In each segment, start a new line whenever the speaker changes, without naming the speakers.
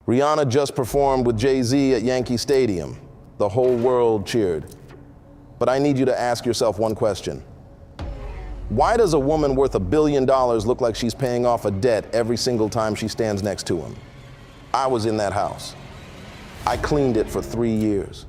Rihanna just performed with Jay-Z at Yankee Stadium. The whole world cheered. But I need you to ask yourself one question. Why does a woman worth $1 billion look like she's paying off a debt every single time she stands next to him? I was in that house. I cleaned it for 3 years.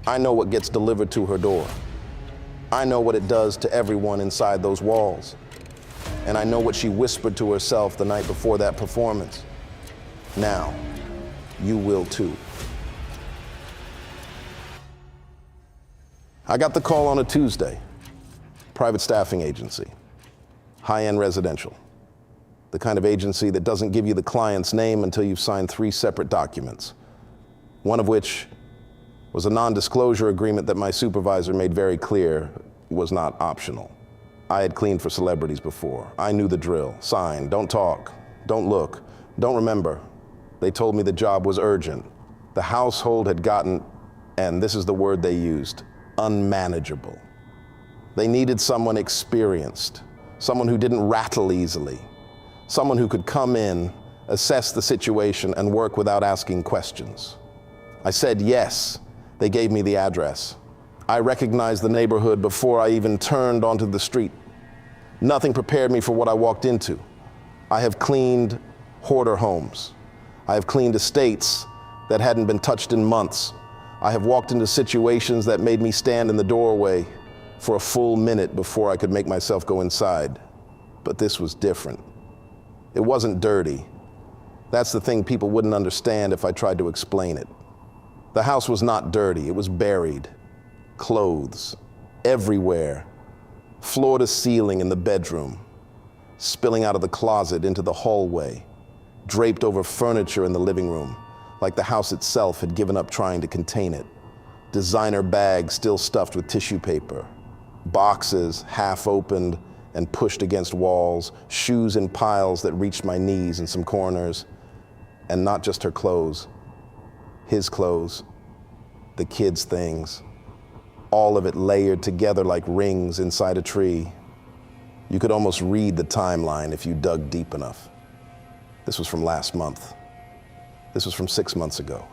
I know what gets delivered to her door. I know what it does to everyone inside those walls. And I know what she whispered to herself the night before that performance. Now, you will too. I got the call on a Tuesday. Private staffing agency. High-end residential. The kind of agency that doesn't give you the client's name until you've signed 3 separate documents. One of which was a non-disclosure agreement that my supervisor made very clear was not optional. I had cleaned for celebrities before. I knew the drill. Sign, don't talk, don't look, don't remember. They told me the job was urgent. The household had gotten, and this is the word they used, unmanageable. They needed someone experienced, someone who didn't rattle easily, someone who could come in, assess the situation, and work without asking questions. I said yes. They gave me the address. I recognized the neighborhood before I even turned onto the street. Nothing prepared me for what I walked into. I have cleaned hoarder homes. I have cleaned estates that hadn't been touched in months. I have walked into situations that made me stand in the doorway for a full minute before I could make myself go inside. But this was different. It wasn't dirty. That's the thing people wouldn't understand if I tried to explain it. The house was not dirty, it was buried. Clothes, everywhere. Floor to ceiling in the bedroom, spilling out of the closet into the hallway, draped over furniture in the living room, like the house itself had given up trying to contain it. Designer bags still stuffed with tissue paper, boxes half opened and pushed against walls, shoes in piles that reached my knees in some corners, and not just her clothes, his clothes, the kids' things, all of it layered together like rings inside a tree. You could almost read the timeline if you dug deep enough. This was from last month. This was from 6 months ago.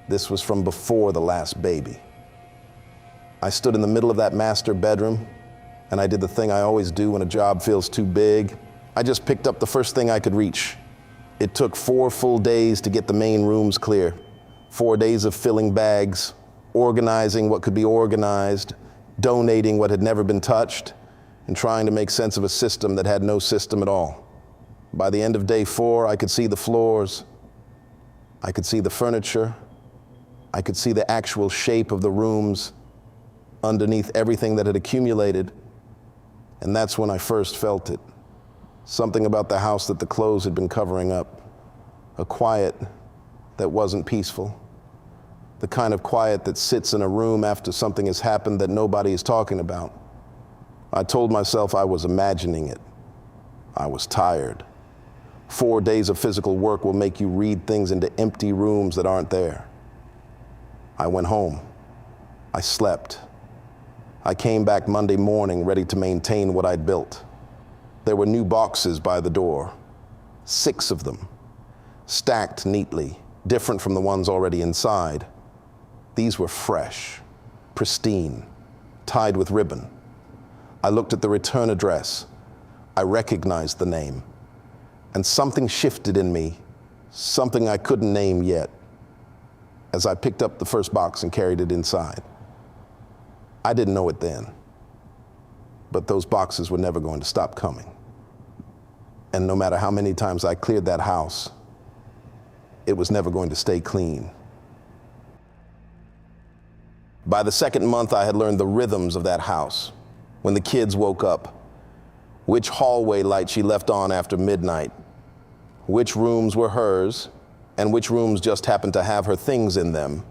This was from before the last baby. I stood in the middle of that master bedroom, and I did the thing I always do when a job feels too big. I just picked up the first thing I could reach. It took 4 full days to get the main rooms clear. 4 days of filling bags, organizing what could be organized, donating what had never been touched, and trying to make sense of a system that had no system at all. By the end of day 4, I could see the floors. I could see the furniture. I could see the actual shape of the rooms underneath everything that had accumulated. And that's when I first felt it. Something about the house that the clothes had been covering up. A quiet that wasn't peaceful. The kind of quiet that sits in a room after something has happened that nobody is talking about. I told myself I was imagining it. I was tired. 4 days of physical work will make you read things into empty rooms that aren't there. I went home. I slept. I came back Monday morning ready to maintain what I'd built. There were new boxes by the door, 6 of them, stacked neatly, different from the ones already inside. These were fresh, pristine, tied with ribbon. I looked at the return address. I recognized the name. And something shifted in me, something I couldn't name yet, as I picked up the first box and carried it inside. I didn't know it then, but those boxes were never going to stop coming. And no matter how many times I cleared that house, it was never going to stay clean. By the 2nd month, I had learned the rhythms of that house. When the kids woke up, which hallway light she left on after midnight, which rooms were hers, and which rooms just happened to have her things in them.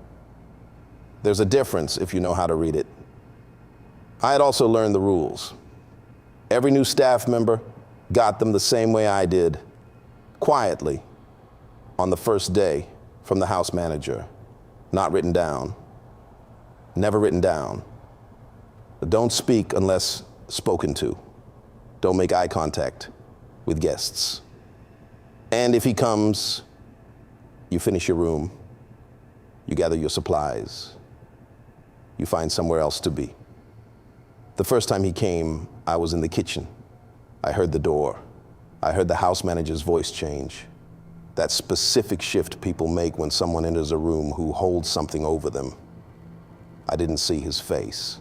There's a difference if you know how to read it. I had also learned the rules. Every new staff member got them the same way I did, quietly, on the first day from the house manager. Not written down. Never written down. Don't speak unless spoken to. Don't make eye contact with guests. And if he comes, You finish your room, you gather your supplies, you find somewhere else to be. The first time he came, I was in the kitchen. I heard the door. I heard the house manager's voice change. That specific shift people make when someone enters a room who holds something over them. I didn't see his face.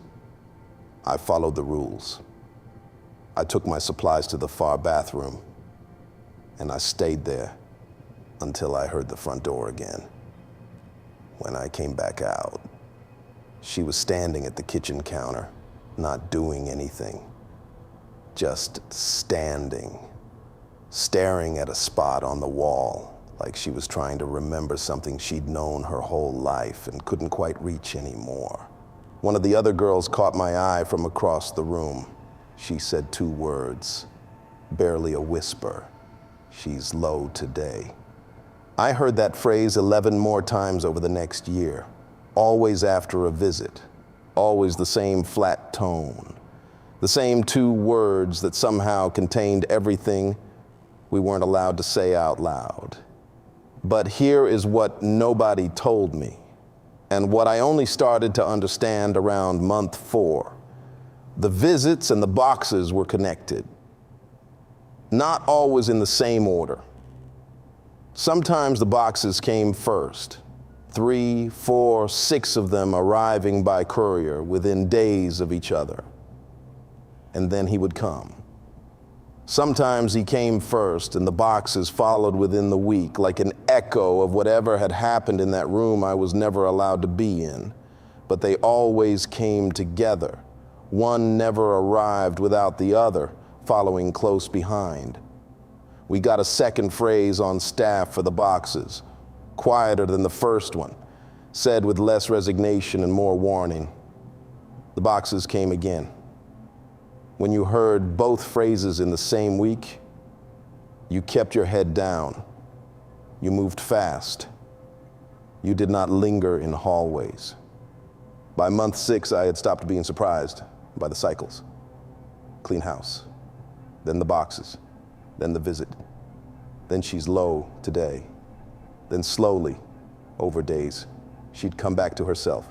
I followed the rules. I took my supplies to the far bathroom, and I stayed there until I heard the front door again. When I came back out, she was standing at the kitchen counter, not doing anything, just standing, staring at a spot on the wall, like she was trying to remember something she'd known her whole life and couldn't quite reach anymore. One of the other girls caught my eye from across the room. She said 2 words, barely a whisper. "She's low today." I heard that phrase 11 more times over the next year, always after a visit, always the same flat tone, the same 2 words that somehow contained everything we weren't allowed to say out loud. But here is what nobody told me, and what I only started to understand around month 4. The visits and the boxes were connected, not always in the same order. Sometimes the boxes came first, 3, 4, 6 of them arriving by courier within days of each other. And then he would come. Sometimes he came first and the boxes followed within the week, like an echo of whatever had happened in that room I was never allowed to be in. But they always came together. One never arrived without the other, following close behind. We got a second phrase on staff for the boxes, quieter than the first one, said with less resignation and more warning. The boxes came again. When you heard both phrases in the same week, you kept your head down. You moved fast. You did not linger in hallways. By month 6, I had stopped being surprised by the cycles. Clean house, then the boxes, then the visit, then she's low today. Then slowly, over days, she'd come back to herself.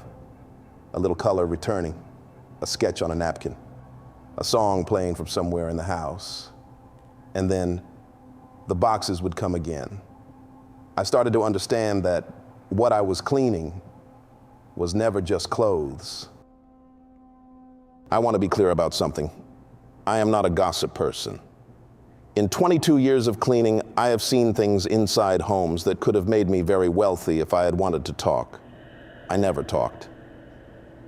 A little color returning, a sketch on a napkin, a song playing from somewhere in the house. And then the boxes would come again. I started to understand that what I was cleaning was never just clothes. I want to be clear about something. I am not a gossip person. In 22 years of cleaning, I have seen things inside homes that could have made me very wealthy if I had wanted to talk. I never talked.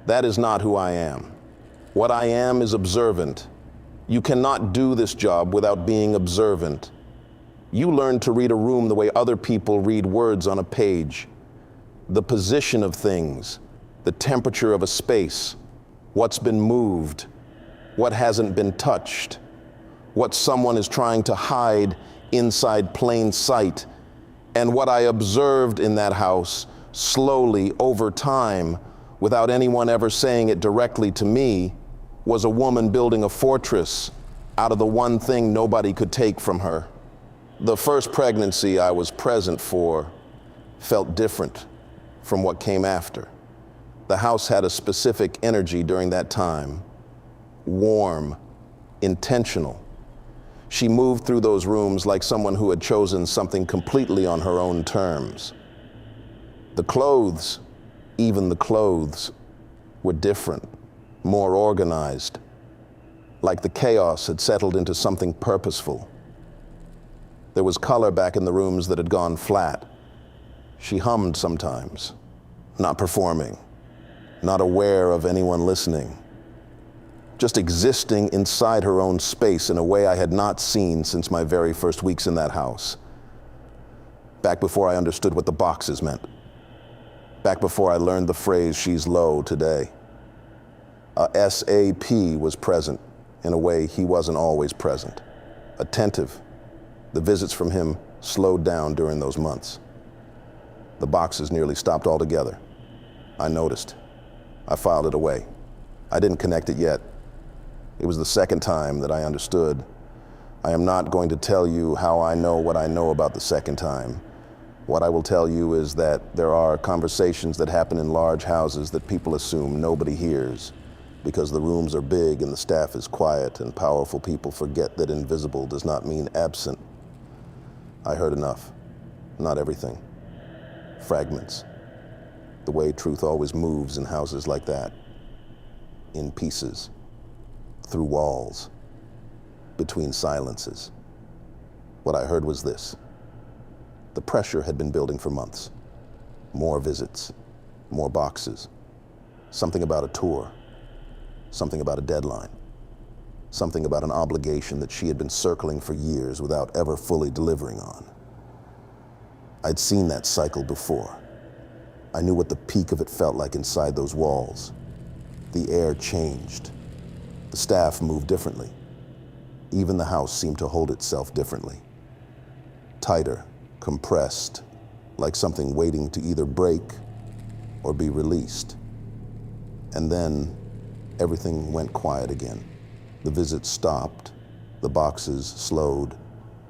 That is not who I am. What I am is observant. You cannot do this job without being observant. You learn to read a room the way other people read words on a page. The position of things, the temperature of a space, what's been moved, what hasn't been touched, what someone is trying to hide inside plain sight. And what I observed in that house slowly over time, without anyone ever saying it directly to me, was a woman building a fortress out of the one thing nobody could take from her. The first pregnancy I was present for felt different from what came after. The house had a specific energy during that time, warm, intentional. She moved through those rooms like someone who had chosen something completely on her own terms. The clothes, even the clothes, were different, more organized, like the chaos had settled into something purposeful. There was color back in the rooms that had gone flat. She hummed sometimes, not performing, not aware of anyone listening, just existing inside her own space in a way I had not seen since my very first weeks in that house. Back before I understood what the boxes meant. Back before I learned the phrase, "she's low today." A SAP was present in a way he wasn't always present. Attentive. The visits from him slowed down during those months. The boxes nearly stopped altogether. I noticed. I filed it away. I didn't connect it yet. It was the second time that I understood. I am not going to tell you how I know what I know about the second time. What I will tell you is that there are conversations that happen in large houses that people assume nobody hears because the rooms are big and the staff is quiet, and powerful people forget that invisible does not mean absent. I heard enough. Not everything. Fragments. The way truth always moves in houses like that. In pieces. Through walls. Between silences. What I heard was this. The pressure had been building for months. More visits. More boxes. Something about a tour. Something about a deadline. Something about an obligation that she had been circling for years without ever fully delivering on. I'd seen that cycle before. I knew what the peak of it felt like inside those walls. The air changed. The staff moved differently. Even the house seemed to hold itself differently. Tighter, compressed, like something waiting to either break or be released. And then everything went quiet again. The visits stopped, the boxes slowed,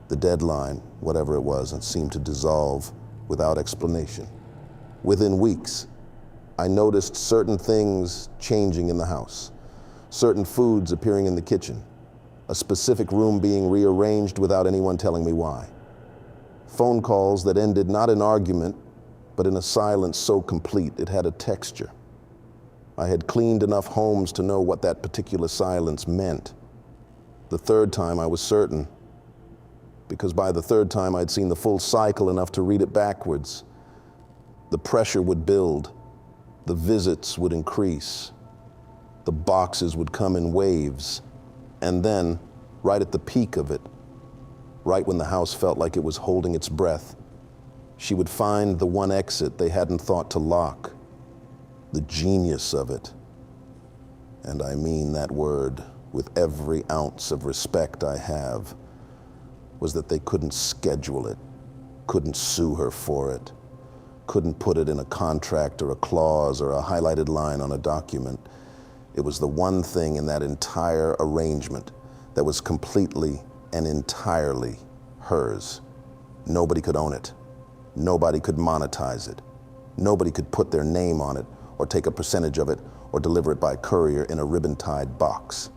the deadline, whatever it was, and seemed to dissolve without explanation. Within weeks, I noticed certain things changing in the house, certain foods appearing in the kitchen, a specific room being rearranged without anyone telling me why. Phone calls that ended not in argument, but in a silence so complete it had a texture. I had cleaned enough homes to know what that particular silence meant. The third time I was certain, because by the third time I'd seen the full cycle enough to read it backwards. The pressure would build, the visits would increase, the boxes would come in waves, and then, right at the peak of it, right when the house felt like it was holding its breath, she would find the one exit they hadn't thought to lock. The genius of it, and I mean that word with every ounce of respect I have, was that they couldn't schedule it, couldn't sue her for it, couldn't put it in a contract or a clause or a highlighted line on a document. It was the one thing in that entire arrangement that was completely and entirely hers. Nobody could own it. Nobody could monetize it. Nobody could put their name on it or take a percentage of it or deliver it by courier in a ribbon-tied box.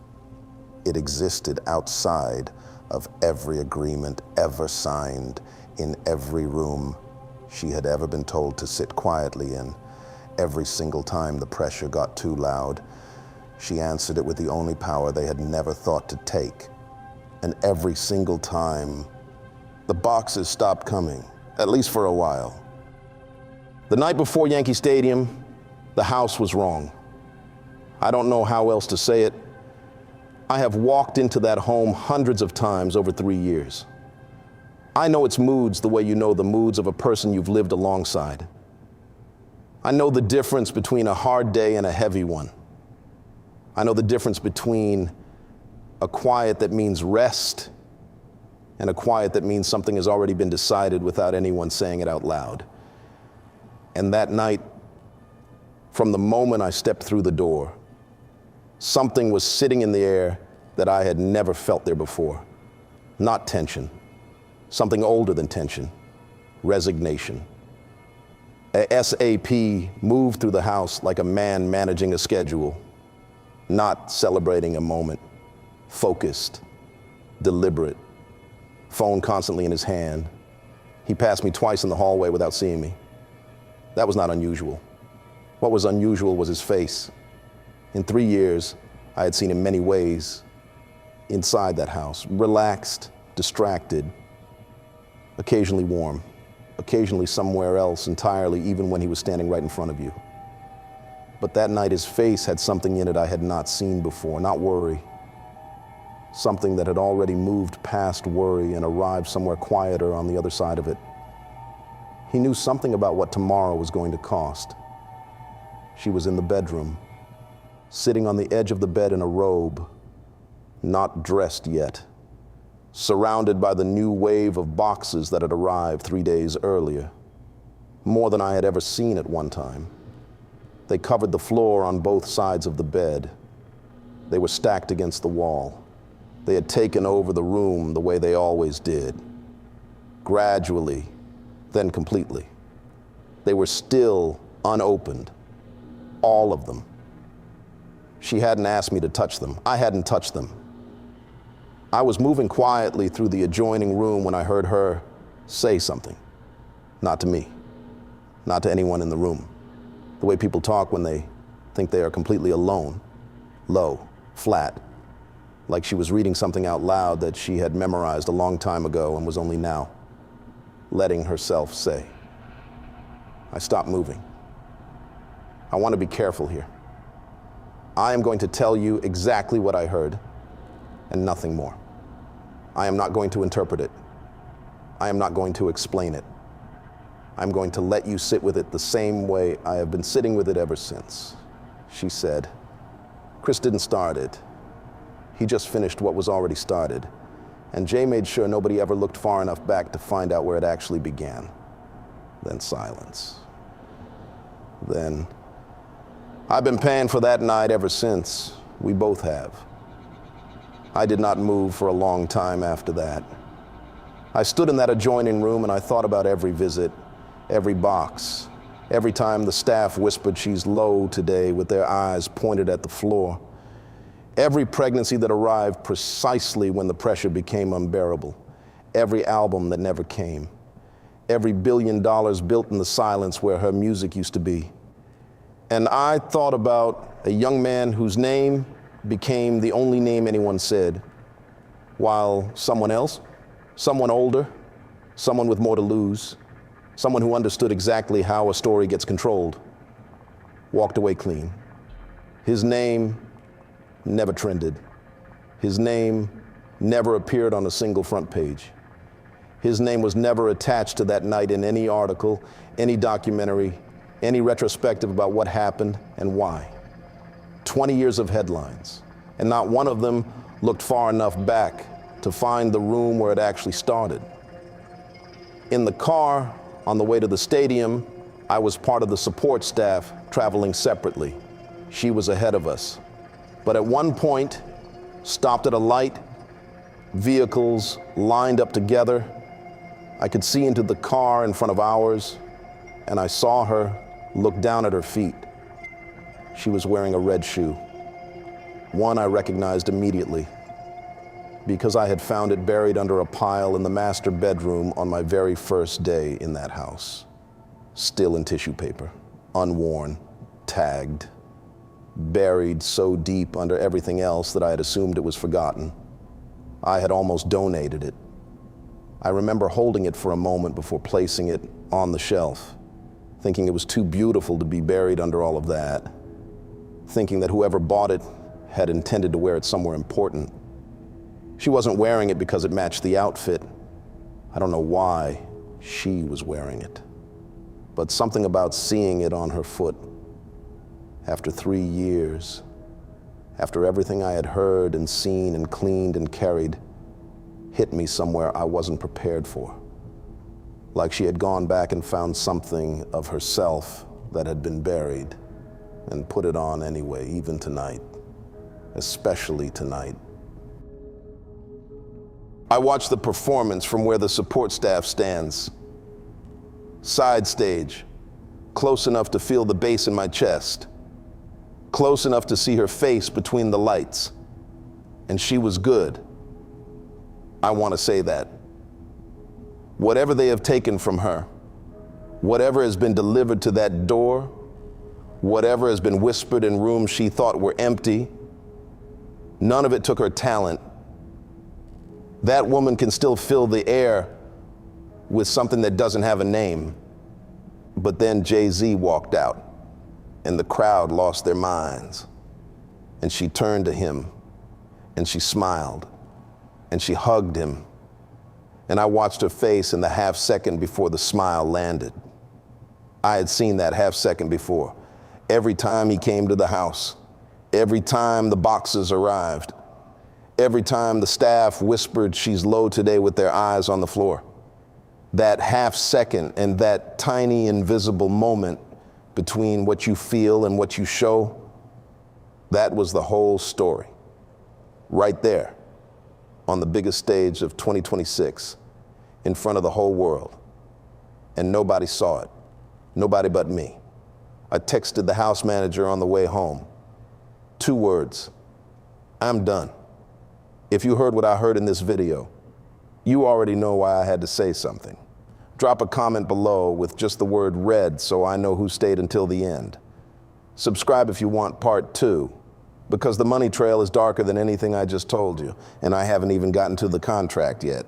It existed outside of every agreement ever signed in every room she had ever been told to sit quietly in. Every single time the pressure got too loud, she answered it with the only power they had never thought to take. And every single time, the boxes stopped coming, at least for a while. The night before Yankee Stadium, the house was wrong. I don't know how else to say it. I have walked into that home hundreds of times over 3 years. I know its moods the way you know the moods of a person you've lived alongside. I know the difference between a hard day and a heavy one. I know the difference between a quiet that means rest and a quiet that means something has already been decided without anyone saying it out loud. And that night, from the moment I stepped through the door, something was sitting in the air that I had never felt there before. Not tension, something older than tension, resignation. A SAP moved through the house like a man managing a schedule, not celebrating a moment, focused, deliberate, phone constantly in his hand. He passed me twice in the hallway without seeing me. That was not unusual. What was unusual was his face. In 3 years, I had seen him many ways inside that house, relaxed, distracted, occasionally warm, occasionally somewhere else entirely, even when he was standing right in front of you. But that night, his face had something in it I had not seen before, not worry. Something that had already moved past worry and arrived somewhere quieter on the other side of it. He knew something about what tomorrow was going to cost. She was in the bedroom, sitting on the edge of the bed in a robe, not dressed yet, surrounded by the new wave of boxes that had arrived 3 days earlier, more than I had ever seen at one time. They covered the floor on both sides of the bed. They were stacked against the wall. They had taken over the room the way they always did. Gradually, then completely. They were still unopened, all of them. She hadn't asked me to touch them. I hadn't touched them. I was moving quietly through the adjoining room when I heard her say something. Not to me, not to anyone in the room. The way people talk when they think they are completely alone, low, flat, like she was reading something out loud that she had memorized a long time ago and was only now letting herself say. I stopped moving. I want to be careful here. I am going to tell you exactly what I heard and nothing more. I am not going to interpret it. I am not going to explain it. I'm going to let you sit with it the same way I have been sitting with it ever since. She said, Chris didn't start it. He just finished what was already started. And Jay made sure nobody ever looked far enough back to find out where it actually began. Then silence. Then, I've been paying for that night ever since. We both have. I did not move for a long time after that. I stood in that adjoining room and I thought about every visit, every box, every time the staff whispered she's low today with their eyes pointed at the floor. Every pregnancy that arrived precisely when the pressure became unbearable. Every album that never came. Every $1 billion built in the silence where her music used to be. And I thought about a young man whose name became the only name anyone said, while someone else, someone older, someone with more to lose, someone who understood exactly how a story gets controlled, walked away clean. His name never trended. His name never appeared on a single front page. His name was never attached to that night in any article, any documentary, any retrospective about what happened and why. 20 years of headlines, and not one of them looked far enough back to find the room where it actually started. In the car on the way to the stadium, I was part of the support staff traveling separately. She was ahead of us. But at one point, stopped at a light, vehicles lined up together. I could see into the car in front of ours, and I saw her look down at her feet. She was wearing a red shoe. One I recognized immediately because I had found it buried under a pile in the master bedroom on my very first day in that house. Still in tissue paper, unworn, tagged, buried so deep under everything else that I had assumed it was forgotten. I had almost donated it. I remember holding it for a moment before placing it on the shelf, thinking it was too beautiful to be buried under all of that, thinking that whoever bought it had intended to wear it somewhere important. She wasn't wearing it because it matched the outfit. I don't know why she was wearing it, but something about seeing it on her foot after 3 years, after everything I had heard and seen and cleaned and carried, hit me somewhere I wasn't prepared for. Like she had gone back and found something of herself that had been buried and put it on anyway, even tonight, especially tonight. I watched the performance from where the support staff stands. Side stage, close enough to feel the bass in my chest, close enough to see her face between the lights. And she was good. I want to say that. Whatever they have taken from her, whatever has been delivered to that door, whatever has been whispered in rooms she thought were empty, none of it took her talent. That woman can still fill the air with something that doesn't have a name. But then Jay-Z walked out, and the crowd lost their minds. And she turned to him, and she smiled, and she hugged him. And I watched her face in the half second before the smile landed. I had seen that half second before. Every time he came to the house, every time the boxes arrived, every time the staff whispered she's low today with their eyes on the floor. That half second and that tiny invisible moment between what you feel and what you show, that was the whole story. Right there on the biggest stage of 2026 in front of the whole world. and nobody saw it. Nobody but me. I texted the house manager on the way home. 2 words: I'm done. If you heard what I heard in this video, you already know why I had to say something. Drop a comment below with just the word "red" so I know who stayed until the end. Subscribe if you want part 2, because the money trail is darker than anything I just told you, and I haven't even gotten to the contract yet.